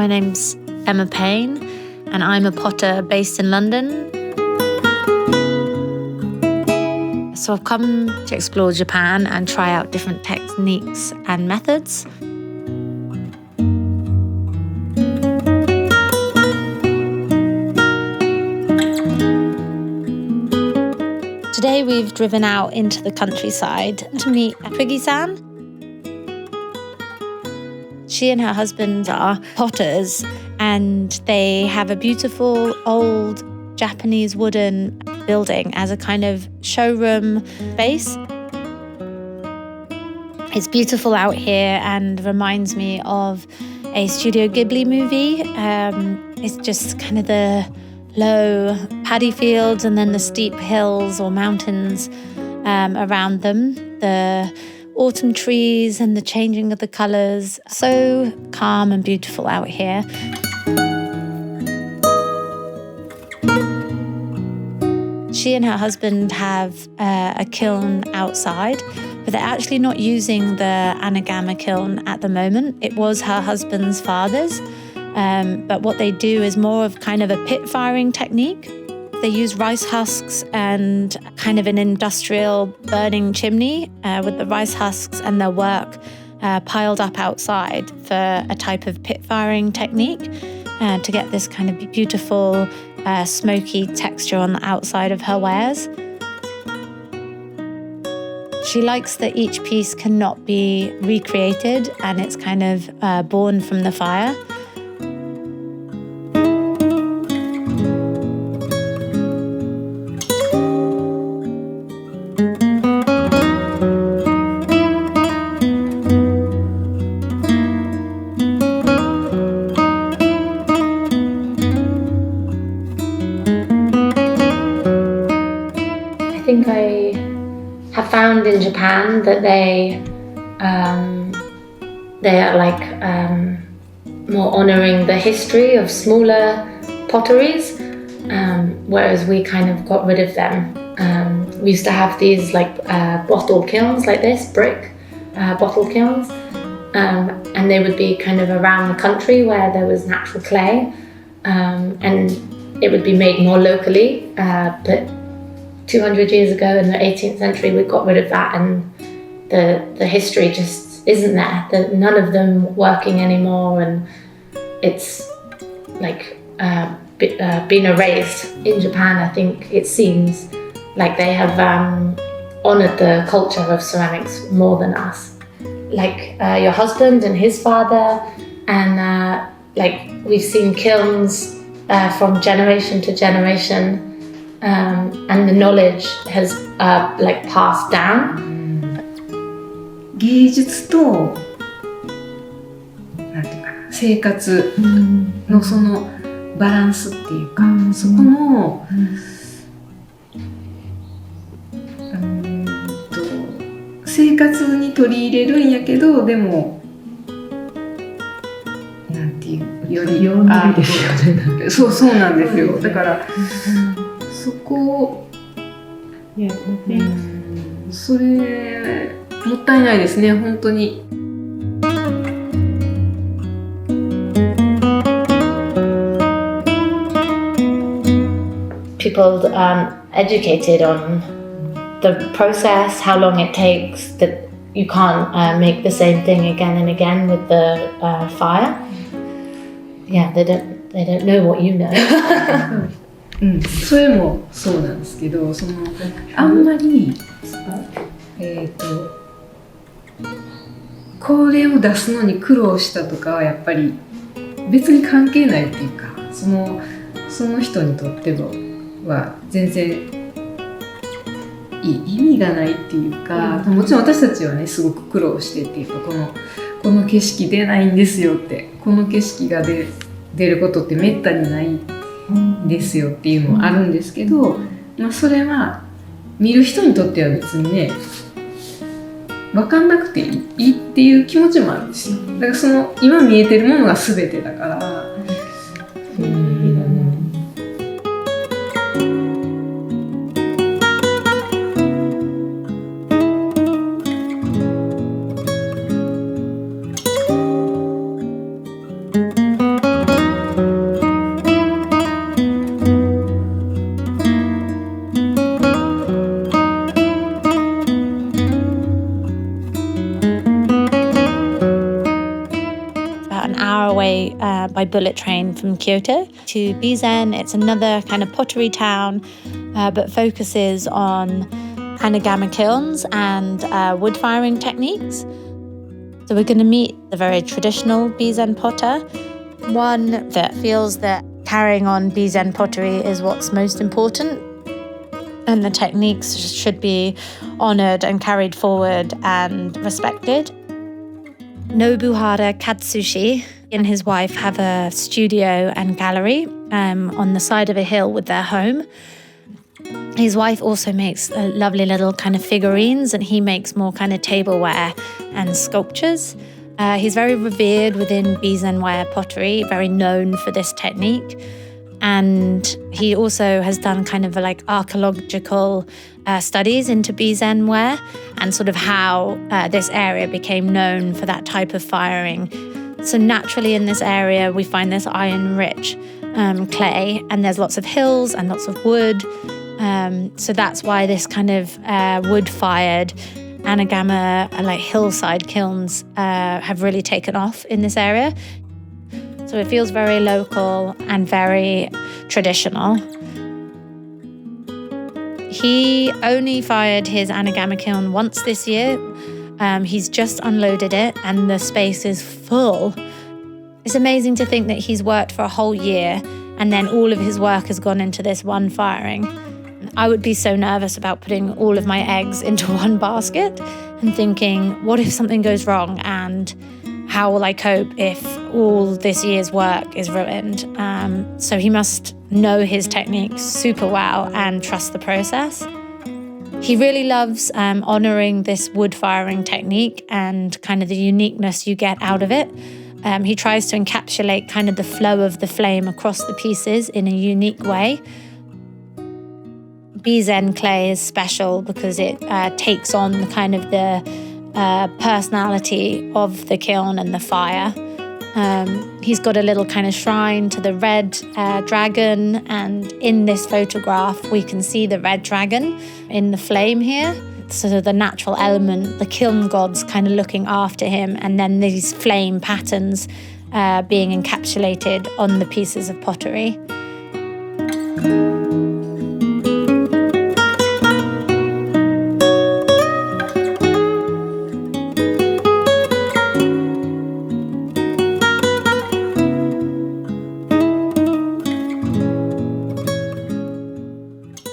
My name's Emma Payne, and I'm a potter based in London. So I've come to explore Japan and try out different techniques and methods. Today we've driven out into the countryside to meet Twiggy-san. She and her husband are potters, and they have a beautiful old Japanese wooden building as a kind of showroom space. It's beautiful out here and reminds me of a Studio Ghibli movie. It's just kind of the low paddy fields and then the steep hills or mountains around them. The autumn trees and the changing of the colours. So calm and beautiful out here. She and her husband have a kiln outside, but they're actually not using the anagama kiln at the moment. It was her husband's father's, but what they do is more of kind of a pit firing technique. They use rice husks and kind of an industrial burning chimney with the rice husks and their work piled up outside for a type of pit firing technique to get this kind of beautiful smoky texture on the outside of her wares. She likes that each piece cannot be recreated and it's kind of born from the fire. I think I have found in Japan that they are like more honouring the history of smaller potteries, whereas we kind of got rid of them. We used to have these like bottle kilns like this, brick bottle kilns, and they would be kind of around the country where there was natural clay, and it would be made more locally, but 200 years ago in the 18th century we got rid of that, and the history just isn't there. None of them working anymore, and it's like been erased. In Japan, I think it seems like they have honoured the culture of ceramics more than us. Like your husband and his father, and like we've seen kilns from generation to generation. And the knowledge has like passed down. 芸術となんていうかな、生活のそのバランスっていうか、そこの、生活に取り入れるんやけど、でもなんていうよりですよね。そうなんですよ。だから。そこ、それもったいないですね、本当に。People educated on the process, how long it takes, that you can't make the same thing again and again with the fire. Yeah, they don't know what you know. それもそうなんですけど、そのあんまりこれを出すのに苦労したとかはやっぱり別に関係ないっていうか、その人にとっては全然意味がないっていうか、もちろん私たちはねすごく苦労してっていうか、この景色出ないんですよって、この景色が出ることってめったにないですよっていうのはあるんですけど、まあ、それは見る人にとっては別にね分かんなくていいっていう気持ちもあるんですよ。だからその今見えてるものが全てだから、by bullet train from Kyoto to Bizen. It's another kind of pottery town, but focuses on anagama kilns and wood firing techniques. So we're going to meet the very traditional Bizen potter, one that feels that carrying on Bizen pottery is what's most important, and the techniques should be honoured and carried forward and respected. Nobuhara Katsushi and his wife have a studio and gallery on the side of a hill with their home. His wife also makes lovely little kind of figurines, and he makes more kind of tableware and sculptures. He's very revered within Bizenware pottery, very known for this technique. And he also has done kind of like archaeological studies into Bizenware and sort of how this area became known for that type of firing. So naturally in this area, we find this iron-rich clay, and there's lots of hills and lots of wood. So that's why this kind of wood-fired anagama, like hillside kilns, have really taken off in this area. So it feels very local and very traditional. He only fired his anagama kiln once this year. He's just unloaded it and the space is full. It's amazing to think that he's worked for a whole year and then all of his work has gone into this one firing. I would be so nervous about putting all of my eggs into one basket and thinking, what if something goes wrong, and how will I cope if all this year's work is ruined? So he must know his techniques super well and trust the process. He really loves honouring this wood firing technique and kind of the uniqueness you get out of it. He tries to encapsulate kind of the flow of the flame across the pieces in a unique way. Bizen clay is special because it takes on the kind of the personality of the kiln and the fire. He's got a little kind of shrine to the red dragon, and in this photograph we can see the red dragon in the flame here. So the natural element, the kiln gods kind of looking after him, and then these flame patterns being encapsulated on the pieces of pottery.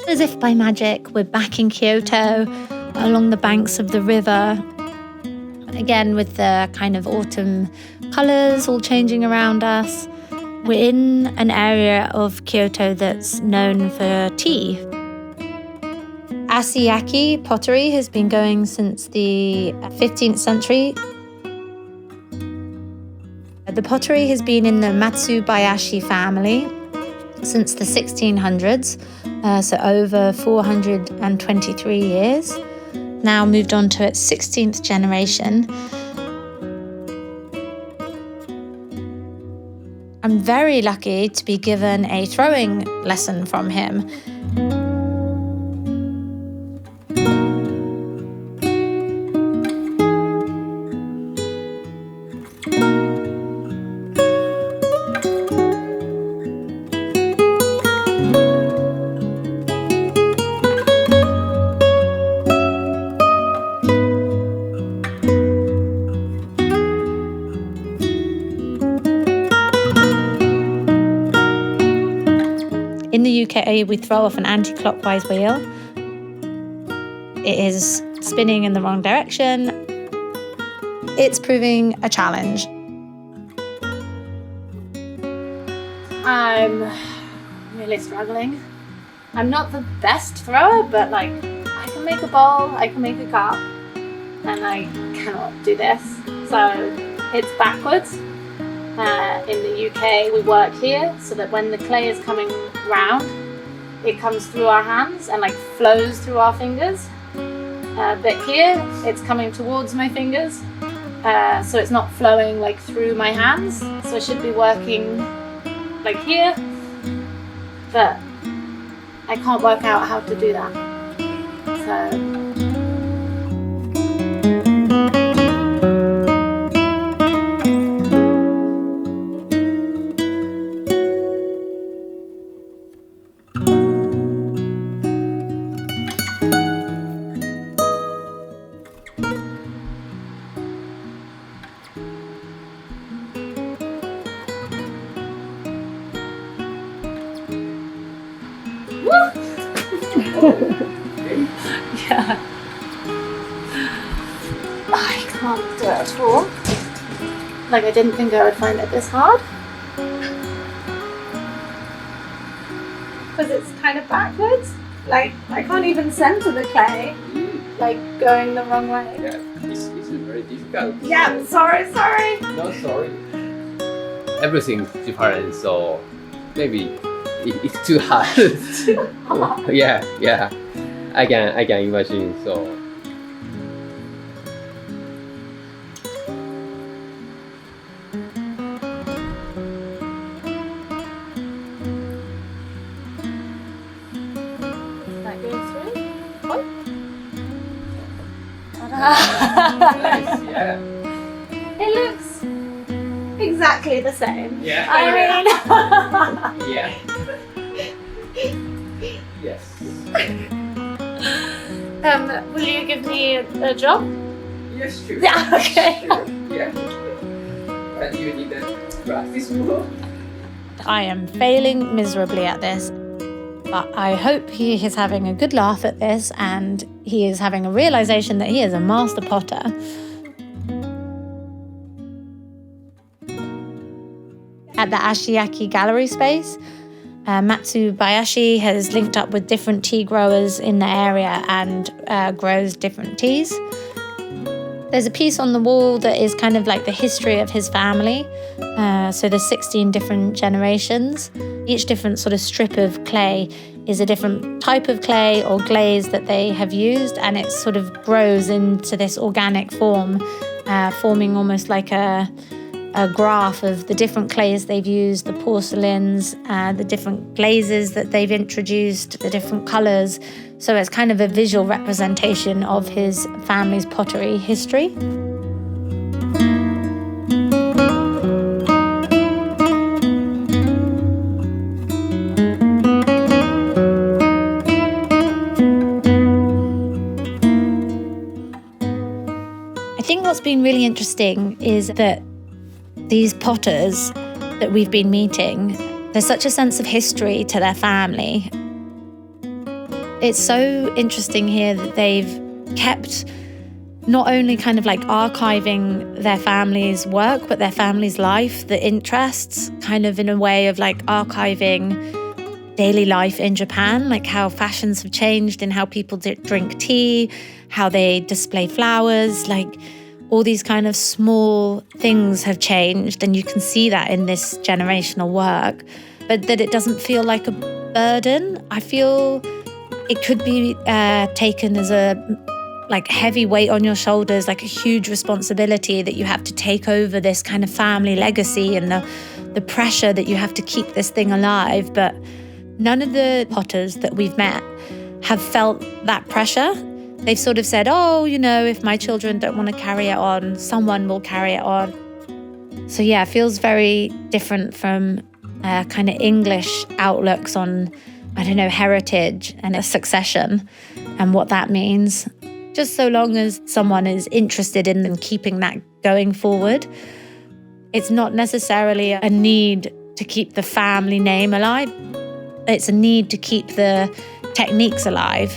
As if by magic, we're back in Kyoto, along the banks of the river. Again, with the kind of autumn colours all changing around us. We're in an area of Kyoto that's known for tea. Asiyaki pottery has been going since the 15th century. The pottery has been in the Matsubayashi family since the 1600s. So over 423 years, now moved on to its 16th generation. I'm very lucky to be given a throwing lesson from him. In the UK, we throw off an anti-clockwise wheel. It is spinning in the wrong direction. It's proving a challenge. I'm really struggling. I'm not the best thrower, but like I can make a bowl, I can make a cup, and I cannot do this. So it's backwards. In the UK, we work here so that when the clay is coming round, it comes through our hands and like flows through our fingers. But here, it's coming towards my fingers, so it's not flowing like through my hands. So I should be working like here, but I can't work out how to do that. So. I can't do it at all. Like, I didn't think I would find it this hard. Because it's kind of backwards. Like, I can't even center the clay. Like, going the wrong way. Yeah, this is very difficult. Yeah, sorry. No, sorry. Everything's different, so maybe it's too hard. yeah. I can imagine. So. That goes through. Oh. Nice, yeah. It looks exactly the same. Yeah. I mean, Yeah. Yes. will you give me a job? Yes, sure. Yeah, okay. Sure. Yeah. But you need to practice more. I am failing miserably at this, but I hope he is having a good laugh at this and he is having a realization that he is a master potter. At the Ashiaki gallery space, Matsubayashi has linked up with different tea growers in the area and grows different teas. There's a piece on the wall that is kind of like the history of his family. So there's 16 different generations. Each different sort of strip of clay is a different type of clay or glaze that they have used, and it sort of grows into this organic form, forming almost like a graph of the different clays they've used, the porcelains, the different glazes that they've introduced, the different colours. So it's kind of a visual representation of his family's pottery history. I think what's been really interesting is that these potters that we've been meeting, there's such a sense of history to their family. It's so interesting here that they've kept not only kind of like archiving their family's work, but their family's life, the interests, kind of in a way of like archiving daily life in Japan, like how fashions have changed and how people drink tea, how they display flowers, like all these kind of small things have changed, and you can see that in this generational work, but that it doesn't feel like a burden. I feel it could be taken as a like heavy weight on your shoulders, like a huge responsibility that you have to take over this kind of family legacy and the pressure that you have to keep this thing alive. But none of the potters that we've met have felt that pressure. They've sort of said, oh, you know, if my children don't want to carry it on, someone will carry it on. So yeah, it feels very different from kind of English outlooks on, I don't know, heritage and a succession and what that means. Just so long as someone is interested in them keeping that going forward. It's not necessarily a need to keep the family name alive. It's a need to keep the techniques alive.